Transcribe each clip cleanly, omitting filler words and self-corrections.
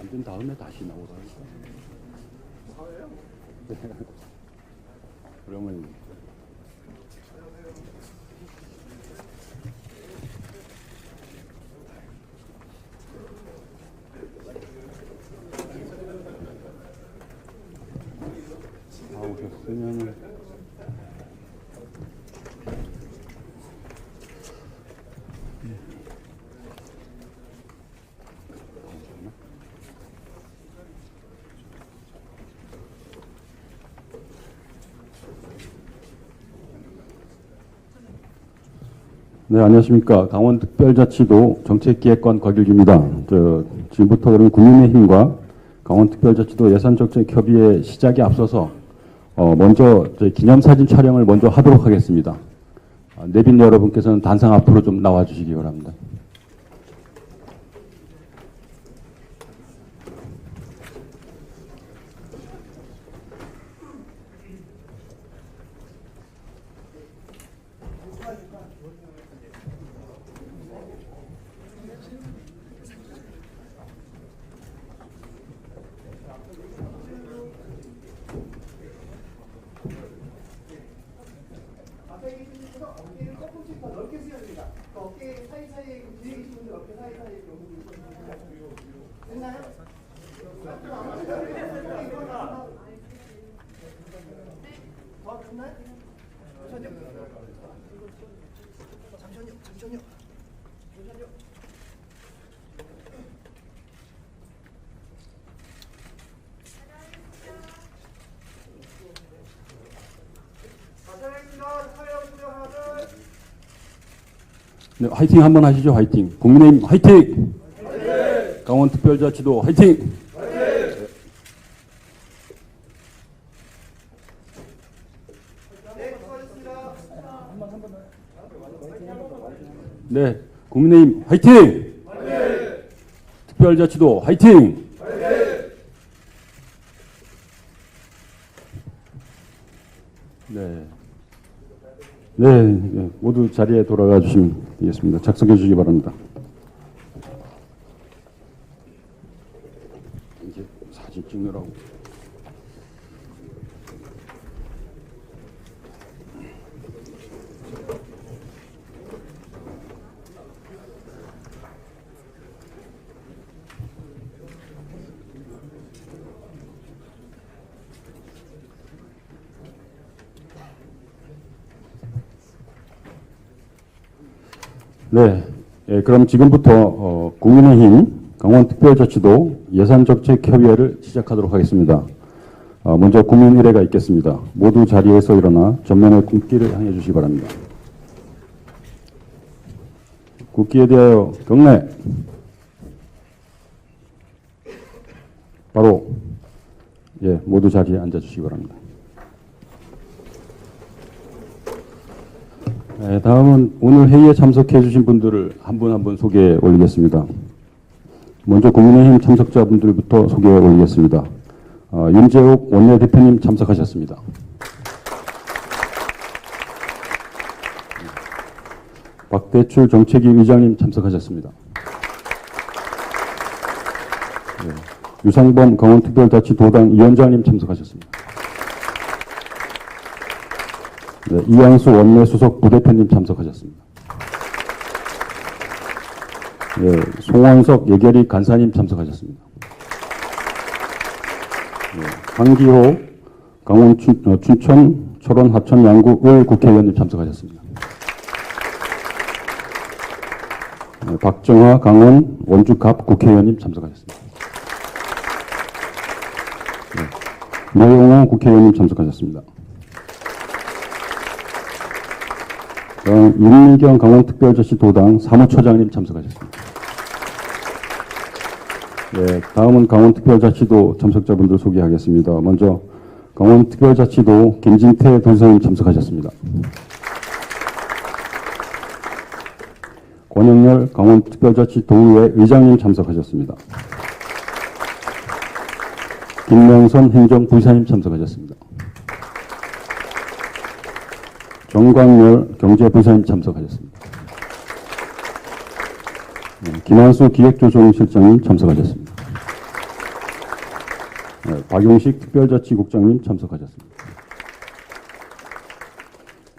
만든 다음에 다시 나오라니까. 그러면 나오셨으면 네, 안녕하십니까. 강원특별자치도 정책기획관 곽일규입니다. 지금부터 그러면 국민의힘과 강원특별자치도 예산정책협의회 시작에 앞서서 먼저 기념사진 촬영을 먼저 하도록 하겠습니다. 내빈 여러분께서는 단상 앞으로 좀 나와주시기 바랍니다. 어깨를 조금씩 더 넓게 쓰여야 됩니다. 어깨 사이사이에 뒤에 계신 분들 어깨 사이사이에 됐나요? 더 됐나요? 잠시만요. 네, 화이팅 한번 하시죠. 화이팅. 국민의힘 화이팅. 화이팅! 강원특별자치도 화이팅. 화이팅! 네, 국민의힘 화이팅. 화이팅! 특별자치도 화이팅. 네. 네, 모두 자리에 돌아가 주시면 되겠습니다. 작성해 주시기 바랍니다. 이제 사진 찍느라고. 네, 그럼 지금부터 국민의힘 강원특별자치도 예산정책협의회를 시작하도록 하겠습니다. 먼저 국민의례가 있겠습니다. 모두 자리에서 일어나 전면의 국기를 향해 주시기 바랍니다. 국기에 대하여 경례. 바로 모두 자리에 앉아 주시기 바랍니다. 네, 다음은 오늘 회의에 참석해 주신 분들을 한 분 한 분 소개해 올리겠습니다. 먼저 국민의힘 참석자분들부터 소개해 올리겠습니다. 윤재욱 원내대표님 참석하셨습니다. 박대출 정책위 의장님 참석하셨습니다. 네, 유상범 강원특별자치도당 위원장님 참석하셨습니다. 네, 이양수 원내수석 부대표님 참석하셨습니다. 네, 송원석 예결위 간사님 참석하셨습니다. 네, 황기호 강원 춘천 철원 하천 양구을 국회의원님 참석하셨습니다. 네, 박정화 강원 원주갑 국회의원님 참석하셨습니다. 네, 노영호 국회의원님 참석하셨습니다. 윤미경 강원특별자치도당 사무처장님 참석하셨습니다. 네, 다음은 강원특별자치도 참석자분들 소개하겠습니다. 먼저 강원특별자치도 김진태 도지사님 참석하셨습니다. 권영열 강원특별자치도의회 의장님 참석하셨습니다. 김명선 행정부의사님 참석하셨습니다. 정광열 경제부사님 참석하셨습니다. 김한수 기획조정실장님 참석하셨습니다. 박용식 특별자치국장님 참석하셨습니다.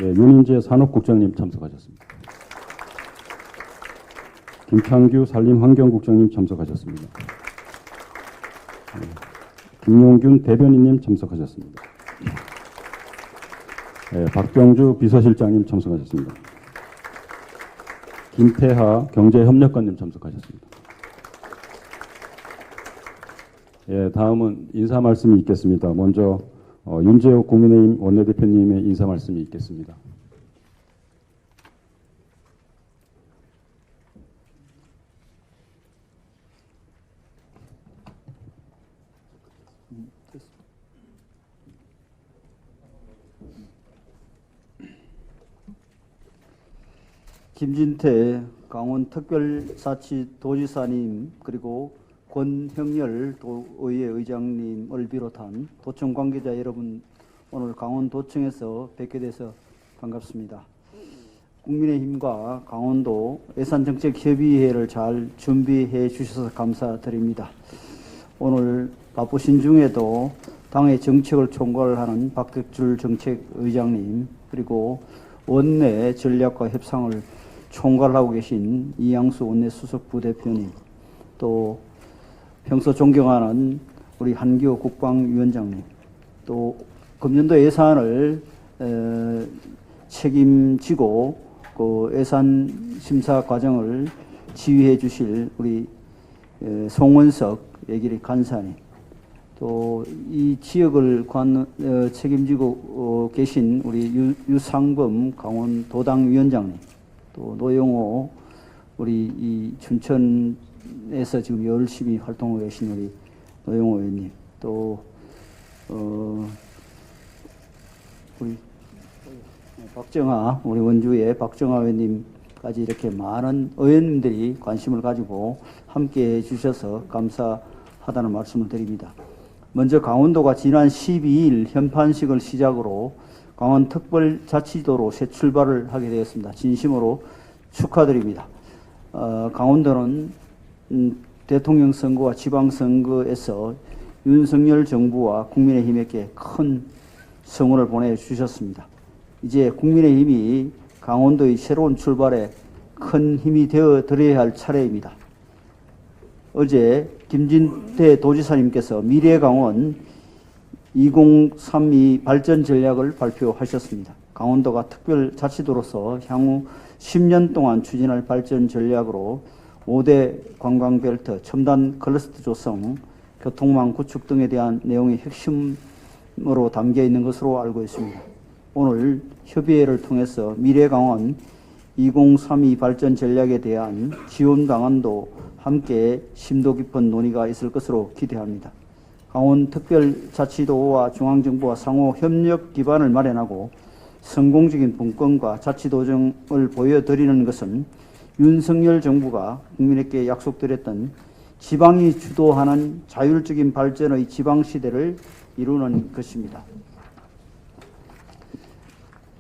예, 윤인재 산업국장님 참석하셨습니다. 김창규 산림환경국장님 참석하셨습니다. 예, 김용균 대변인님 참석하셨습니다. 예, 박병주 비서실장님 참석하셨습니다. 김태하 경제협력관님 참석하셨습니다. 예, 다음은 인사 말씀이 있겠습니다. 먼저 윤재욱 국민의힘 원내대표님의 인사 말씀이 있겠습니다. 김진태 강원특별자치도지사님 그리고 권형열 도의회 의장님을 비롯한 도청 관계자 여러분, 오늘 강원도청에서 뵙게 돼서 반갑습니다. 국민의힘과 강원도 예산정책협의회를 잘 준비해 주셔서 감사드립니다. 오늘 바쁘신 중에도 당의 정책을 총괄하는 박덕줄 정책의장님, 그리고 원내 전략과 협상을 총괄하고 계신 이양수 원내 수석 부대표님, 또 평소 존경하는 우리 한기호 국방위원장님, 또 금년도 예산을 책임지고 그 예산 심사 과정을 지휘해 주실 우리 송원석 예길이 간사님, 또 이 지역을 책임지고 계신 우리 유상범 강원도당위원장님, 또 노영호 우리 이 춘천에서 지금 열심히 활동하고 계신 우리 노영호 의원님, 또 우리 박정아 우리 원주의 박정아 의원님까지 이렇게 많은 의원님들이 관심을 가지고 함께해 주셔서 감사하다는 말씀을 드립니다. 먼저 강원도가 지난 12일 현판식을 시작으로 강원특별자치도로 새 출발을 하게 되었습니다. 진심으로 축하드립니다. 강원도는 대통령 선거와 지방선거에서 윤석열 정부와 국민의힘에게 큰 성원을 보내주셨습니다. 이제 국민의힘이 강원도의 새로운 출발에 큰 힘이 되어 드려야 할 차례입니다. 어제 김진태 도지사님께서 미래강원 2032 발전 전략을 발표하셨습니다. 강원도가 특별자치도로서 향후 10년 동안 추진할 발전 전략으로 5대 관광벨트, 첨단 클러스터 조성, 교통망 구축 등에 대한 내용이 핵심으로 담겨 있는 것으로 알고 있습니다. 오늘 협의회를 통해서 미래강원 2032 발전 전략에 대한 지원 방안도 함께 심도 깊은 논의가 있을 것으로 기대합니다. 강원특별자치도와 중앙정부와 상호 협력 기반을 마련하고 성공적인 분권과 자치도정을 보여드리는 것은 윤석열 정부가 국민에게 약속드렸던 지방이 주도하는 자율적인 발전의 지방시대를 이루는 것입니다.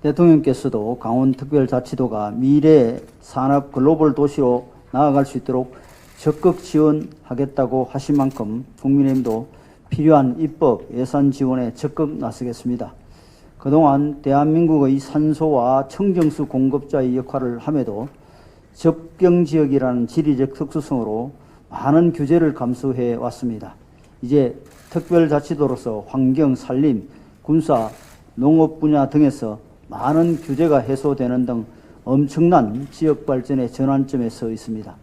대통령께서도 강원특별자치도가 미래 산업 글로벌 도시로 나아갈 수 있도록 적극 지원하겠다고 하신 만큼 국민의힘도 필요한 입법, 예산 지원에 적극 나서겠습니다. 그동안 대한민국의 산소와 청정수 공급자의 역할을 함에도 접경지역이라는 지리적 특수성으로 많은 규제를 감수해 왔습니다. 이제 특별자치도로서 환경, 산림, 군사, 농업 분야 등에서 많은 규제가 해소되는 등 엄청난 지역 발전의 전환점에 서 있습니다.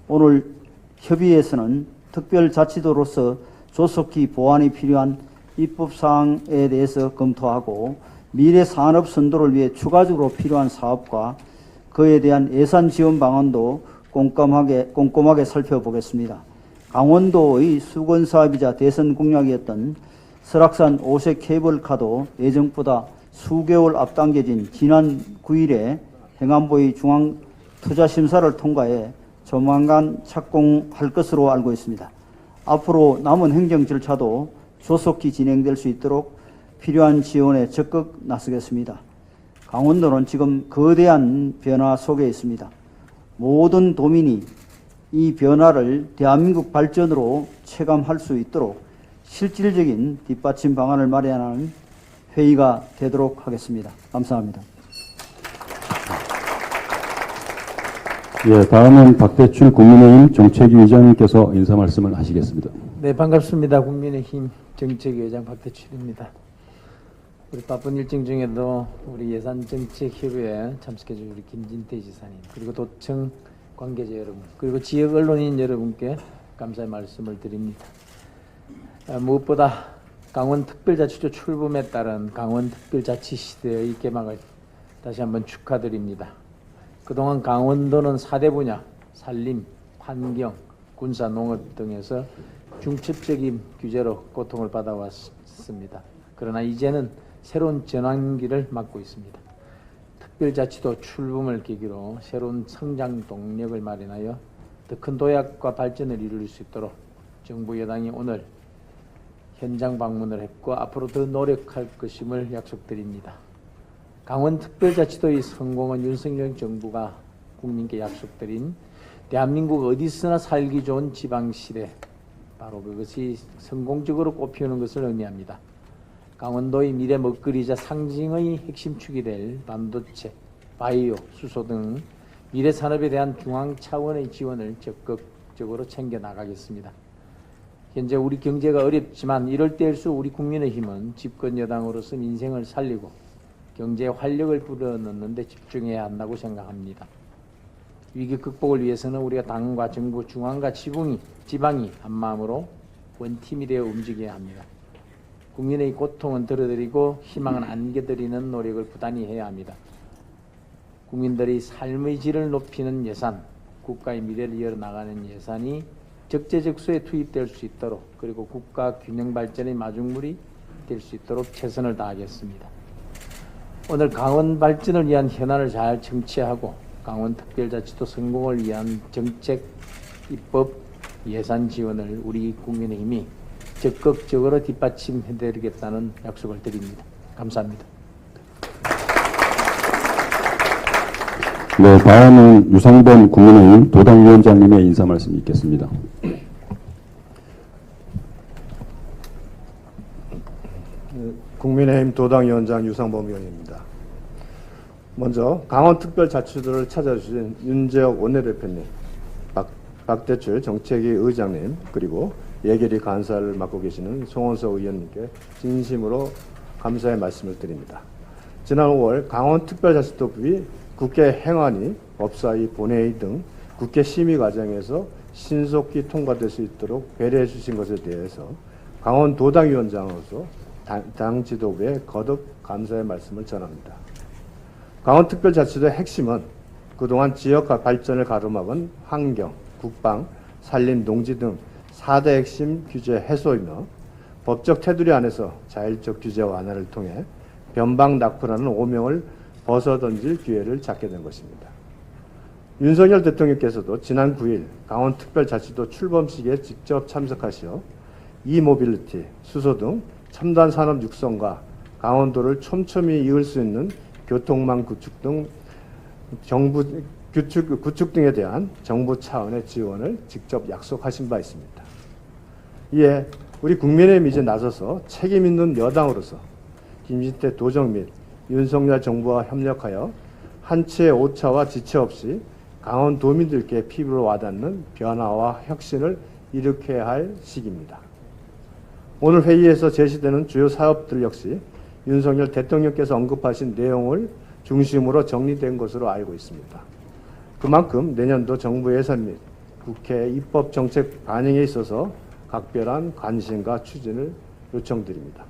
오늘 협의회에서는 특별자치도로서 조속히 보완이 필요한 입법사항에 대해서 검토하고 미래 산업 선도를 위해 추가적으로 필요한 사업과 그에 대한 예산 지원 방안도 꼼꼼하게 살펴보겠습니다. 강원도의 수건사업이자 대선 공약이었던 설악산 오색 케이블카도 예정보다 수개월 앞당겨진 지난 9일에 행안부의 중앙투자심사를 통과해 조만간 착공할 것으로 알고 있습니다. 앞으로 남은 행정 절차도 조속히 진행될 수 있도록 필요한 지원에 적극 나서겠습니다. 강원도는 지금 거대한 변화 속에 있습니다. 모든 도민이 이 변화를 대한민국 발전으로 체감할 수 있도록 실질적인 뒷받침 방안을 마련하는 회의가 되도록 하겠습니다. 감사합니다. 예, 다음은 박대출 국민의힘 정책위 의장님께서 인사 말씀을 하시겠습니다. 네, 반갑습니다. 국민의힘 정책위 의장 박대출입니다. 우리 바쁜 일정 중에도 우리 예산정책협의회에 참석해주신 우리 김진태 지사님, 그리고 도청 관계자 여러분, 그리고 지역 언론인 여러분께 감사의 말씀을 드립니다. 무엇보다 강원특별자치도 출범에 따른 강원특별자치시대의 개막을 다시 한번 축하드립니다. 그동안 강원도는 4대 분야, 산림, 환경, 군사, 농업 등에서 중첩적인 규제로 고통을 받아왔습니다. 그러나 이제는 새로운 전환기를 맞고 있습니다. 특별자치도 출범을 계기로 새로운 성장 동력을 마련하여 더 큰 도약과 발전을 이룰 수 있도록 정부 여당이 오늘 현장 방문을 했고 앞으로 더 노력할 것임을 약속드립니다. 강원특별자치도의 성공은 윤석열 정부가 국민께 약속드린 대한민국 어디서나 살기 좋은 지방시대, 바로 그것이 성공적으로 꼽히는 것을 의미합니다. 강원도의 미래 먹거리이자 상징의 핵심축이 될 반도체, 바이오, 수소 등 미래 산업에 대한 중앙 차원의 지원을 적극적으로 챙겨 나가겠습니다. 현재 우리 경제가 어렵지만 이럴 때일수록 우리 국민의힘은 집권 여당으로서 민생을 살리고 경제에 활력을 불어넣는 데 집중해야 한다고 생각합니다. 위기 극복을 위해서는 우리가 당과 정부, 중앙과 지방이 한마음으로 원팀이 되어 움직여야 합니다. 국민의 고통은 덜어드리고 희망은 안겨드리는 노력을 부단히 해야 합니다. 국민들의 삶의 질을 높이는 예산, 국가의 미래를 이어나가는 예산이 적재적소에 투입될 수 있도록, 그리고 국가 균형 발전의 마중물이 될 수 있도록 최선을 다하겠습니다. 오늘 강원 발전을 위한 현안을 잘 청취하고 강원 특별자치도 성공을 위한 정책, 입법, 예산 지원을 우리 국민의힘이 적극적으로 뒷받침해드리겠다는 약속을 드립니다. 감사합니다. 네, 다음은 유상범 국민의힘 도당위원장님의 인사 말씀이 있겠습니다. 국민의힘 도당위원장 유상범 의원입니다. 먼저 강원특별자치도를 찾아주신 윤재옥 원내대표님, 박대출 정책위 의장님, 그리고 예결위 간사를 맡고 계시는 송원석 의원님께 진심으로 감사의 말씀을 드립니다. 지난 5월 강원특별자치도법이 국회 행안위, 법사위, 본회의 등 국회 심의 과정에서 신속히 통과될 수 있도록 배려해 주신 것에 대해서 강원도당위원장으로서 당 지도부에 거듭 감사의 말씀을 전합니다. 강원특별자치도의 핵심은 그동안 지역화 발전을 가로막은 환경, 국방, 산림, 농지 등 4대 핵심 규제 해소이며 법적 테두리 안에서 자율적 규제 완화를 통해 변방낙후라는 오명을 벗어던질 기회를 잡게 된 것입니다. 윤석열 대통령께서도 지난 9일 강원특별자치도 출범식에 직접 참석하시어 이모빌리티, 수소 등 첨단 산업 육성과 강원도를 촘촘히 이을 수 있는 교통망 구축 등 구축 등에 대한 정부 차원의 지원을 직접 약속하신 바 있습니다. 이에 우리 국민의힘 이제 나서서 책임 있는 여당으로서 김진태 도정 및 윤석열 정부와 협력하여 한치의 오차와 지체 없이 강원도민들께 피부로 와닿는 변화와 혁신을 일으켜야 할 시기입니다. 오늘 회의에서 제시되는 주요 사업들 역시 윤석열 대통령께서 언급하신 내용을 중심으로 정리된 것으로 알고 있습니다. 그만큼 내년도 정부 예산 및 국회 입법 정책 반영에 있어서 각별한 관심과 추진을 요청드립니다.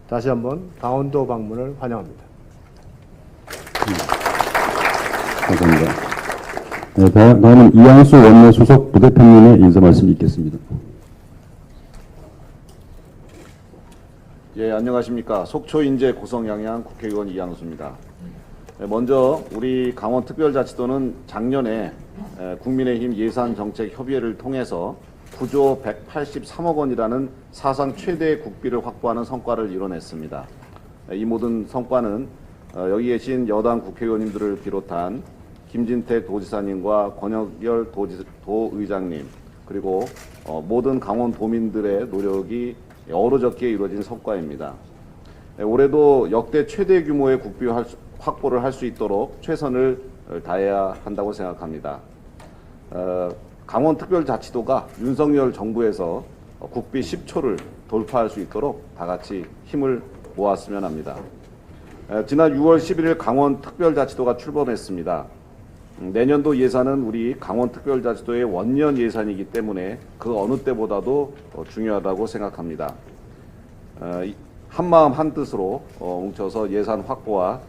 다시 한번 강원도 방문을 환영합니다. 감사합니다. 네, 다음은 이양수 원내 수석 부대표님의 인사 말씀이 있겠습니다. 예, 안녕하십니까. 속초인제 고성양양 국회의원 이양수입니다. 먼저 우리 강원특별자치도는 작년에 국민의힘 예산정책협의회를 통해서 9조 183억 원이라는 사상 최대의 국비를 확보하는 성과를 이뤄냈습니다. 이 모든 성과는 여기 계신 여당 국회의원님들을 비롯한 김진태 도지사님과 권혁열 도의장님, 그리고 모든 강원도민들의 노력이 어우러졌기에 이루어진 성과입니다. 올해도 역대 최대 규모의 국비 확보를 할 수 있도록 최선을 다해야 한다고 생각합니다. 강원특별자치도가 윤석열 정부에서 국비 10조를 돌파할 수 있도록 다 같이 힘을 모았으면 합니다. 지난 6월 11일 강원특별자치도가 출범했습니다. 내년도 예산은 우리 강원특별자치도의 원년 예산이기 때문에 그 어느 때보다도 중요하다고 생각합니다. 한마음 한뜻으로 뭉쳐서 예산 확보와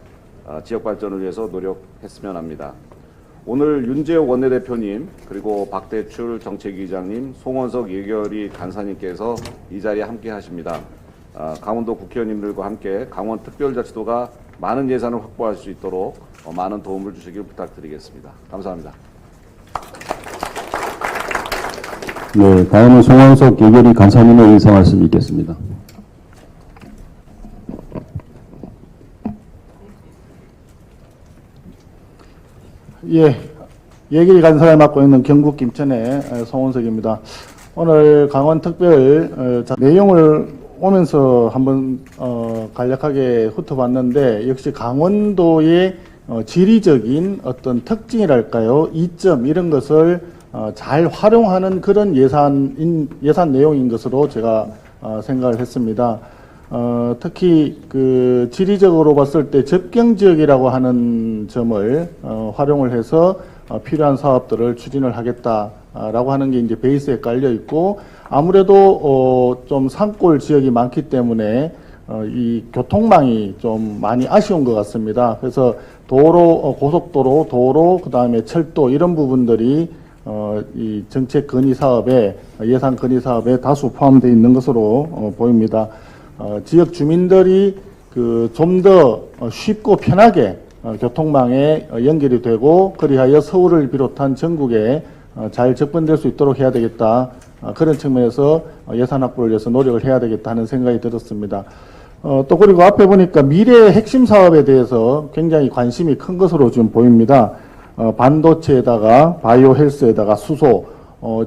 지역 발전을 위해서 노력했으면 합니다. 오늘 윤재옥 원내대표님 그리고 박대출 정책위의장님, 송원석 예결위 간사님께서 이 자리에 함께 하십니다. 강원도 국회의원님들과 함께 강원특별자치도가 많은 예산을 확보할 수 있도록 많은 도움을 주시길 부탁드리겠습니다. 감사합니다. 네, 다음은 송원석 예결위 간사님의 인사 말씀 있겠습니다. 예, 예결위 간사를 맡고 있는 경북 김천의 송원석입니다. 오늘 강원특별 내용을 오면서 한번 간략하게 훑어봤는데 역시 강원도의 지리적인 어떤 특징이랄까요, 이점 이런 것을 잘 활용하는 그런 예산 내용인 것으로 제가 생각을 했습니다. 특히 그 지리적으로 봤을 때 접경 지역이라고 하는 점을 활용을 해서 필요한 사업들을 추진을 하겠다라고 하는 게 이제 베이스에 깔려 있고, 아무래도 좀 산골 지역이 많기 때문에 이 교통망이 좀 많이 아쉬운 것 같습니다. 그래서 도로, 고속도로, 도로, 그 다음에 철도 이런 부분들이 이 정책 건의 사업에, 예산 건의 사업에 다수 포함되어 있는 것으로 보입니다. 지역 주민들이 그 좀 더 쉽고 편하게 교통망에 연결이 되고, 그리하여 서울을 비롯한 전국에 잘 접근될 수 있도록 해야 되겠다. 그런 측면에서 예산 확보를 위해서 노력을 해야 되겠다 하는 생각이 들었습니다. 또 그리고 앞에 보니까 미래의 핵심 사업에 대해서 굉장히 관심이 큰 것으로 지금 보입니다. 반도체에다가 바이오 헬스에다가 수소,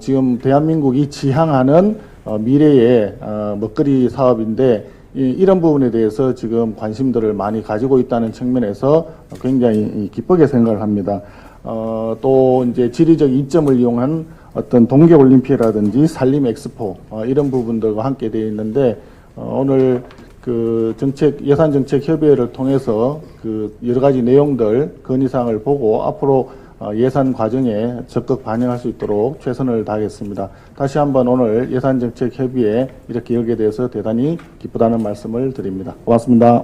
지금 대한민국이 지향하는 미래의 먹거리 사업인데, 이런 부분에 대해서 지금 관심들을 많이 가지고 있다는 측면에서 굉장히 기쁘게 생각을 합니다. 또 이제 지리적 이점을 이용한 어떤 동계올림픽이라든지 산림 엑스포, 이런 부분들과 함께 되어 있는데, 오늘 그 예산 정책 협의회를 통해서 그 여러 가지 내용들, 건의사항을 보고 앞으로 예산 과정에 적극 반영할 수 있도록 최선을 다하겠습니다. 다시 한번 오늘 예산정책협의회 이렇게 열게 돼서 대단히 기쁘다는 말씀을 드립니다. 고맙습니다.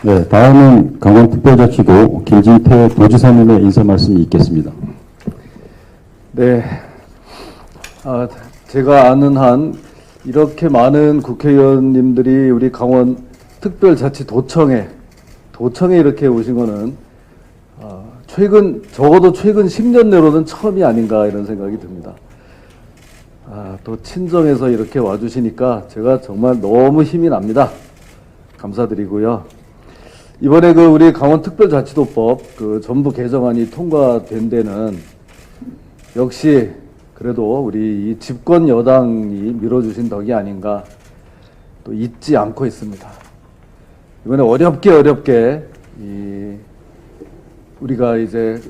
네, 다음은 강원특별자치도 김진태 도지사님의 인사 말씀이 있겠습니다. 네, 제가 아는 한 이렇게 많은 국회의원님들이 우리 강원 특별자치도청에 이렇게 오신 거는 적어도 최근 10년 내로는 처음이 아닌가 이런 생각이 듭니다. 또 친정에서 이렇게 와주시니까 제가 정말 너무 힘이 납니다. 감사드리고요. 이번에 우리 강원특별자치도법 전부 개정안이 통과된 데는 역시 그래도 우리 이 집권 여당이 밀어주신 덕이 아닌가 또 잊지 않고 있습니다. 이번에 어렵게 우리가 이제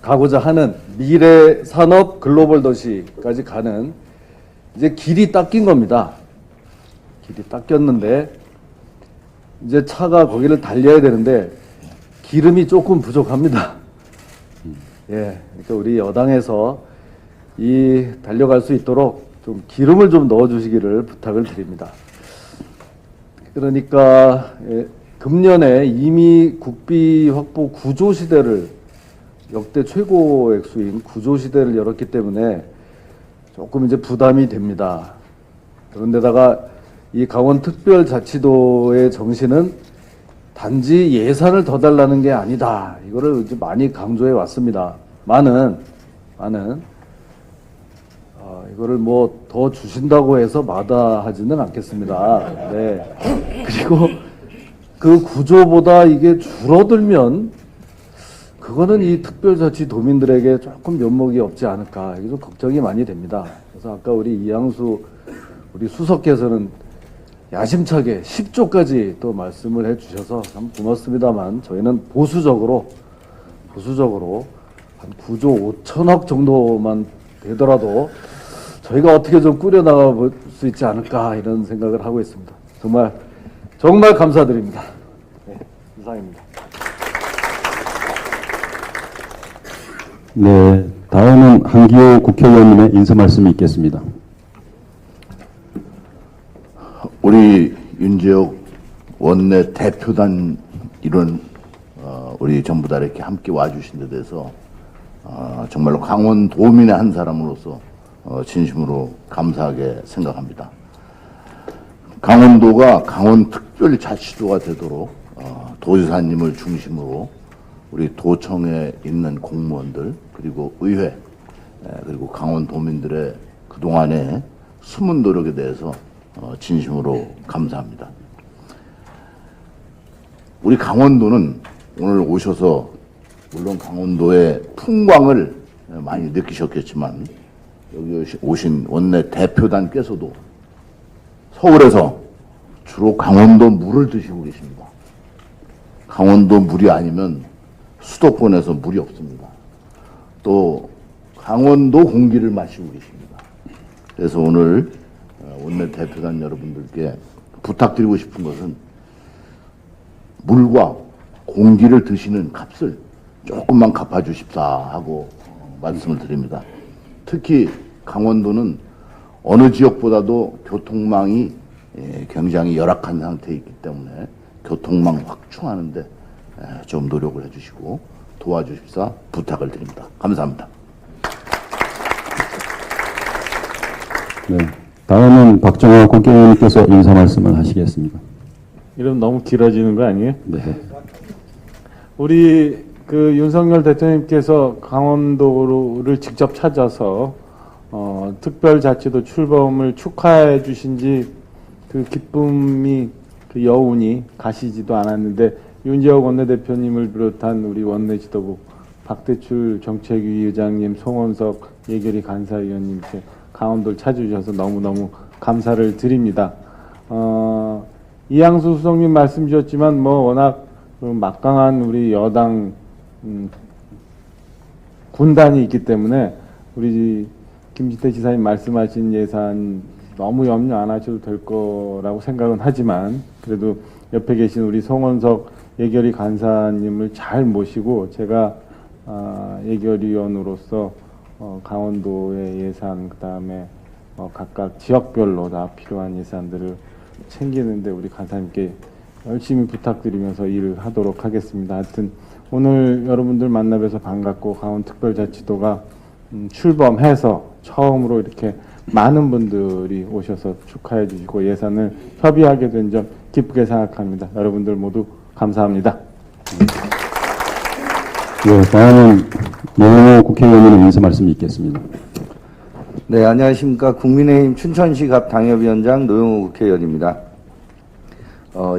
가고자 하는 미래 산업 글로벌 도시까지 가는 이제 길이 닦인 겁니다. 길이 닦였는데 이제 차가 거기를 달려야 되는데 기름이 조금 부족합니다. 예, 그러니까 우리 여당에서 달려갈 수 있도록 좀 기름을 좀 넣어주시기를 부탁을 드립니다. 그러니까 금년에 이미 국비 확보 구조 시대를 역대 최고 액수인 구조 시대를 열었기 때문에 조금 이제 부담이 됩니다. 그런데다가 이 강원특별자치도의 정신은 단지 예산을 더 달라는 게 아니다. 이거를 이제 많이 강조해 왔습니다. 이거를 뭐 더 주신다고 해서 마다하지는 않겠습니다. 네. 그리고 그 구조보다 이게 줄어들면 그거는 이 특별자치도민들에게 조금 면목이 없지 않을까, 이게 좀 걱정이 많이 됩니다. 그래서 아까 우리 이양수 우리 수석께서는 야심차게 10조까지 또 말씀을 해주셔서 참 고맙습니다만, 저희는 보수적으로 한 9조 5천억 정도만 되더라도 저희가 어떻게 좀 꾸려나가 볼 수 있지 않을까, 이런 생각을 하고 있습니다. 정말 감사드립니다. 네, 이상입니다. 네, 다음은 한기호 국회의원님의 인사 말씀이 있겠습니다. 우리 윤재옥 원내 대표단 이런 우리 전부 다 이렇게 함께 와주신 데 대해서 정말로 강원도민의 한 사람으로서 진심으로 감사하게 생각합니다. 강원도가 강원특별자치도가 되도록 도지사님을 중심으로 우리 도청에 있는 공무원들, 그리고 의회, 그리고 강원도민들의 그동안의 숨은 노력에 대해서 진심으로 감사합니다. 우리 강원도는 오늘 오셔서 물론 강원도의 풍광을 많이 느끼셨겠지만, 여기 오신 원내 대표단께서도 서울에서 주로 강원도 물을 드시고 계십니다. 강원도 물이 아니면 수도권에서 물이 없습니다. 또 강원도 공기를 마시고 계십니다. 그래서 오늘 원내 대표단 여러분들께 부탁드리고 싶은 것은 물과 공기를 드시는 값을 조금만 갚아주십사 하고 말씀을 드립니다. 특히 강원도는 어느 지역보다도 교통망이 굉장히 열악한 상태에 있기 때문에 교통망 확충하는데 좀 노력을 해주시고 도와주십사 부탁을 드립니다. 감사합니다. 네, 다음은 박정호 국회의원님께서 인사 말씀을 하시겠습니다. 이러면 너무 길어지는 거 아니에요? 네. 우리 그 윤석열 대통령께서 강원도를 직접 찾아서 특별자치도 출범을 축하해 주신 지 그 기쁨이, 그 여운이 가시지도 않았는데, 윤재옥 원내대표님을 비롯한 우리 원내 지도부, 박대출 정책위 의장님, 송원석 예결위 간사위원님 이렇게 강원도를 찾아주셔서 너무너무 감사를 드립니다. 이양수 수석님 말씀 주셨지만 워낙 막강한 우리 여당 군단이 있기 때문에 우리 김진태 지사님 말씀하신 예산 너무 염려 안 하셔도 될 거라고 생각은 하지만, 그래도 옆에 계신 우리 송원석 예결위 간사님을 잘 모시고 제가 예결위원으로서 강원도의 예산, 그다음에 각각 지역별로 다 필요한 예산들을 챙기는데 우리 간사님께 열심히 부탁드리면서 일을 하도록 하겠습니다. 하여튼 오늘 여러분들 만나 뵈서 반갑고, 강원특별자치도가 출범해서 처음으로 이렇게 많은 분들이 오셔서 축하해 주시고 예산을 협의하게 된 점 기쁘게 생각합니다. 여러분들 모두 감사합니다. 네, 다음은 노영호 국회의원님의 인사 말씀이 있겠습니다. 네, 안녕하십니까. 국민의힘 춘천시 갑 당협위원장 노영호 국회의원입니다.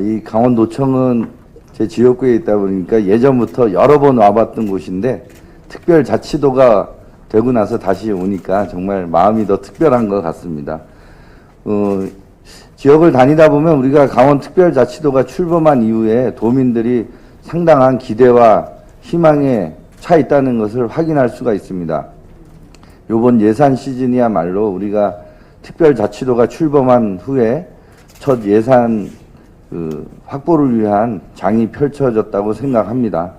이 강원도청은 제 지역구에 있다 보니까 예전부터 여러 번 와봤던 곳인데, 특별자치도가 되고 나서 다시 오니까 정말 마음이 더 특별한 것 같습니다. 지역을 다니다 보면 우리가 강원특별자치도가 출범한 이후에 도민들이 상당한 기대와 희망에 차 있다는 것을 확인할 수가 있습니다. 이번 예산 시즌이야말로 우리가 특별자치도가 출범한 후에 첫 예산 확보를 위한 장이 펼쳐졌다고 생각합니다.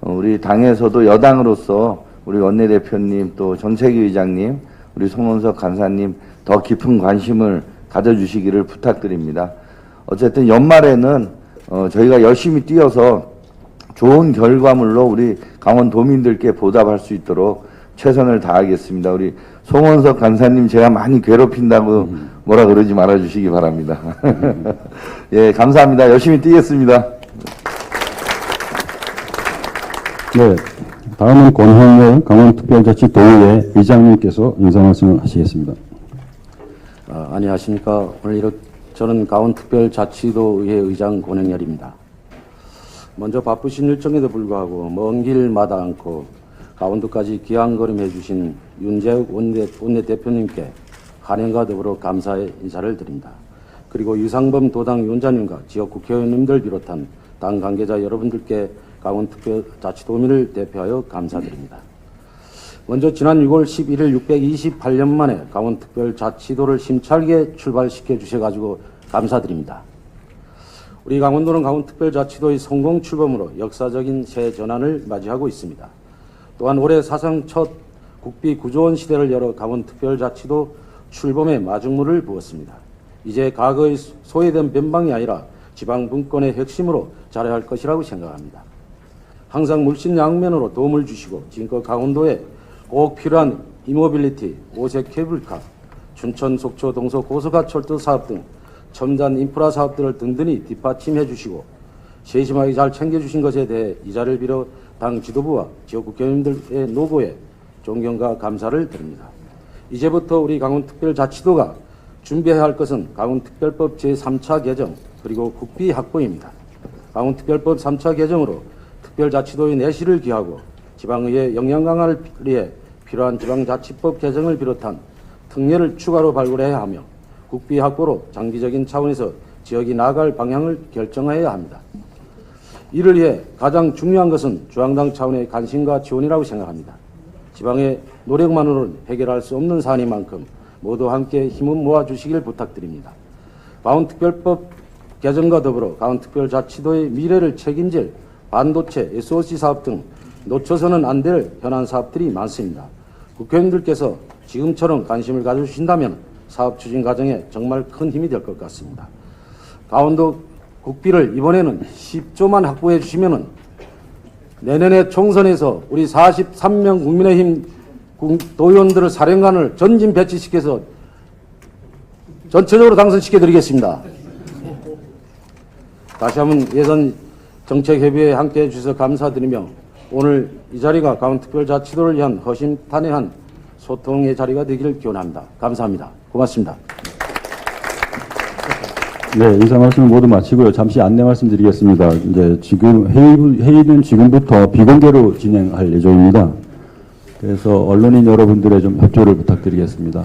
우리 당에서도 여당으로서 우리 원내대표님, 또 정책위 의장님, 우리 송원석 간사님 더 깊은 관심을 가져주시기를 부탁드립니다. 어쨌든 연말에는 저희가 열심히 뛰어서 좋은 결과물로 우리 강원도민들께 보답할 수 있도록 최선을 다하겠습니다. 우리 송원석 간사님 제가 많이 괴롭힌다고 뭐라 그러지 말아주시기 바랍니다. 예, 감사합니다. 열심히 뛰겠습니다. 네, 다음은 권형렬 강원특별자치도의회 의장님께서 인사 말씀을 하시겠습니다. 안녕하십니까. 오늘 저는 강원특별자치도의회 의장 권형렬입니다. 먼저 바쁘신 일정에도 불구하고 먼 길 마다 않고 강원도까지 귀향걸음해 주신 윤재욱 원내대표님께 환영과 더불어 감사의 인사를 드립니다. 그리고 유상범 도당위원장님과 지역 국회의원님들 비롯한 당 관계자 여러분들께 강원특별자치도민을 대표하여 감사드립니다. 먼저 지난 6월 11일 628년 만에 강원특별자치도를 심차게 출발시켜 주셔가지고 감사드립니다. 우리 강원도는 강원특별자치도의 성공 출범으로 역사적인 새 전환을 맞이하고 있습니다. 또한 올해 사상 첫 국비 9조 원 시대를 열어 강원특별자치도 출범에 마중물을 부었습니다. 이제 과거의 소외된 변방이 아니라 지방 분권의 핵심으로 자라야 할 것이라고 생각합니다. 항상 물심양면으로 도움을 주시고 지금껏 강원도에 꼭 필요한 이모빌리티, 오색 케이블카, 춘천, 속초, 동서 고속화 철도 사업 등 첨단 인프라 사업들을 든든히 뒷받침해 주시고 세심하게 잘 챙겨주신 것에 대해 이 자리를 빌어 당 지도부와 지역 국회의원님들의 노고에 존경과 감사를 드립니다. 이제부터 우리 강원특별자치도가 준비해야 할 것은 강원특별법 제3차 개정 그리고 국비 확보입니다. 강원특별법 3차 개정으로 특별자치도의 내실을 기하고 지방의회 역량 강화를 위해 필요한 지방자치법 개정을 비롯한 특례를 추가로 발굴해야 하며 국비 확보로 장기적인 차원에서 지역이 나아갈 방향을 결정해야 합니다. 이를 위해 가장 중요한 것은 중앙당 차원의 관심과 지원이라고 생각합니다. 지방의 노력만으로는 해결할 수 없는 사안인 만큼 모두 함께 힘을 모아주시길 부탁드립니다. 강원특별법 개정과 더불어 강원특별자치도의 미래를 책임질 반도체, SOC 사업 등 놓쳐서는 안 될 현안 사업들이 많습니다. 국회의원들께서 지금처럼 관심을 가져주신다면 사업 추진 과정에 정말 큰 힘이 될 것 같습니다. 강원도 국비를 이번에는 10조만 확보해 주시면은 내년에 총선에서 우리 43명 국민의힘 도의원들을 사령관을 전진 배치시켜서 전체적으로 당선시켜 드리겠습니다. 다시 한번 예산 정책협의회에 함께해 주셔서 감사드리며 오늘 이 자리가 강원특별자치도를 위한 허심탄회한 소통의 자리가 되기를 기원합니다. 감사합니다. 고맙습니다. 네, 인사 말씀을 모두 마치고요. 잠시 안내 말씀드리겠습니다. 이제 지금 회의는 지금부터 비공개로 진행할 예정입니다. 그래서 언론인 여러분들의 좀 협조를 부탁드리겠습니다.